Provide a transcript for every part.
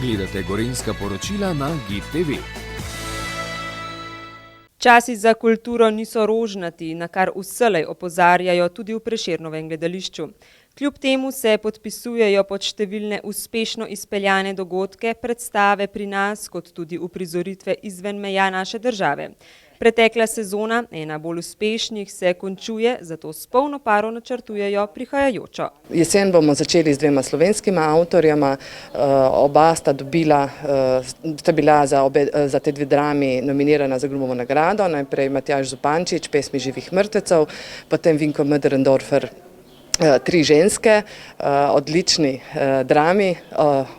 Gledate Gorenjska poročila na GID TV. Časi za kulturo niso rožnati, na kar vselej opozarjajo tudi v Prešernovem gledališču. Kljub temu se podpisujejo pod številne uspešno izpeljane dogodke, predstave pri nas, kot tudi uprizoritve izven meja naše države. Pretekla sezona, ena bolj uspešnih, se končuje, zato s polno paro načrtujejo prihajajočo. Jesen bomo začeli z 2 slovenskima avtorjama, oba sta bila za te 2 drami nominirana za Grumovo nagrado, najprej Matjaž Zupančič, Pesmi živih mrtvecev, potem Vinko Möderndorfer, 3 ženske, odlični drami,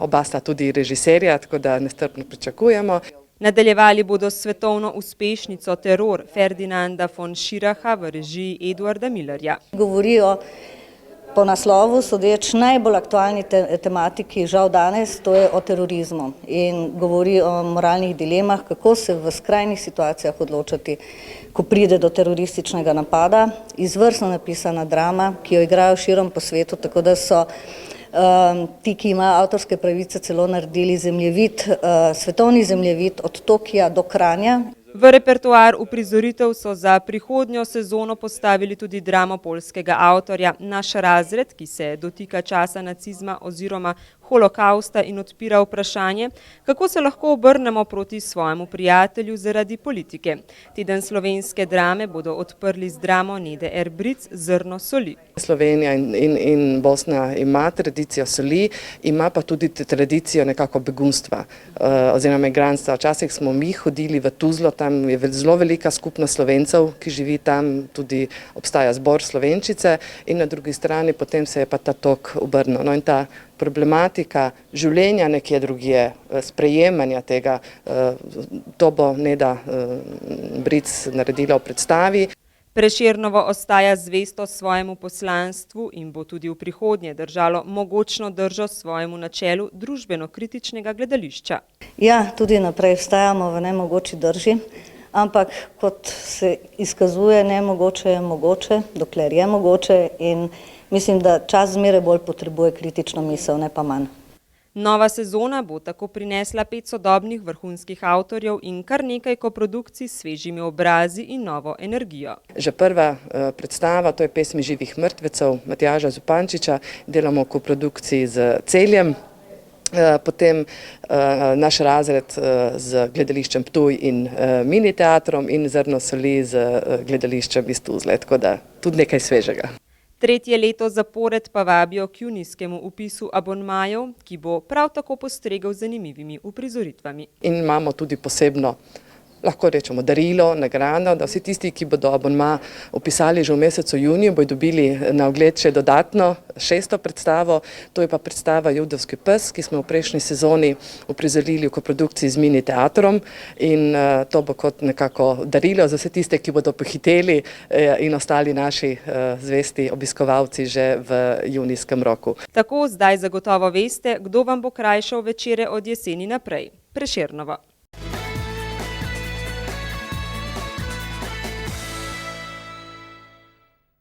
oba sta tudi režiserja, tako da nestrpno pričakujemo. Nadaljevali bodo svetovno uspešnico Teror Ferdinanda von Schiracha v režiji Eduarda Millerja. Govorijo po naslovu sodeč najbolj aktualni tematiki žal danes, to je o terorizmu in govori o moralnih dilemah, kako se v skrajnih situacijah odločati, ko pride do terorističnega napada. Izvrstno napisana drama, ki jo igrajo širom po svetu, tako da so ti, ki imajo avtorske pravice, celo naredili zemljevid, svetovni zemljevid od Tokija do Kranja. V repertoar uprizoritev so za prihodnjo sezono postavili tudi dramo poljskega avtorja Naš razred, ki se dotika časa nacizma oziroma holokausta in odpira vprašanje, kako se lahko obrnemo proti svojemu prijatelju zaradi politike. Teden slovenske drame bodo odprli z dramo Nede Erbric Zrno soli. Slovenija in Bosna ima tradicijo soli, ima pa tudi tradicijo nekako begunstva oziroma migrantstva. Včasih smo mi hodili v Tuzlo, tam je zelo velika skupnost Slovencev, ki živi tam, tudi obstaja zbor Slovenčice in na drugi strani potem se je pa ta tok obrnil. No in ta problematika življenja nekje drugje, sprejemanja tega, to bo Neda Bric naredila v predstavi. Prešernovo ostaja zvesto svojemu poslanstvu in bo tudi v prihodnje držalo mogočno držo svojemu načelu družbeno-kritičnega gledališča. Ja, tudi naprej vstajamo v nemogoči drži, ampak kot se izkazuje, nemogoče je mogoče, dokler je mogoče in mislim, da čas zmeraj bolj potrebuje kritično misel, ne pa manj. Nova sezona bo tako prinesla 5 sodobnih vrhunskih avtorjev in kar nekaj koprodukcij s svežimi obrazi in novo energijo. Že prva predstava, to je Pesmi živih mrtvecev Matjaža Zupančiča, delamo v koprodukciji z Celjem, potem Naš razred z gledališčem Ptuj in Mini teatrom in Zrno soli z gledališčem iz Tuzle, tako da tudi nekaj svežega. Tretje leto zapored pa vabijo k junijskemu vpisu abonmajev, ki bo prav tako postregel z zanimivimi uprizoritvami. In imamo tudi posebno, lahko rečemo, darilo, nagrado, da vsi tisti, ki bodo abonma vpisali že v mesecu juniju, bodo dobili na ogled še dodatno 6. predstavo, to je pa predstava Judovski pes, ki smo v prejšnji sezoni uprizorili v koprodukciji z Mini teatrom in to bo kot nekako darilo za vse tiste, ki bodo pohiteli in ostali naši zvesti obiskovalci že v junijskem roku. Tako zdaj zagotovo veste, kdo vam bo krajšal večere od jeseni naprej. Prešernovo.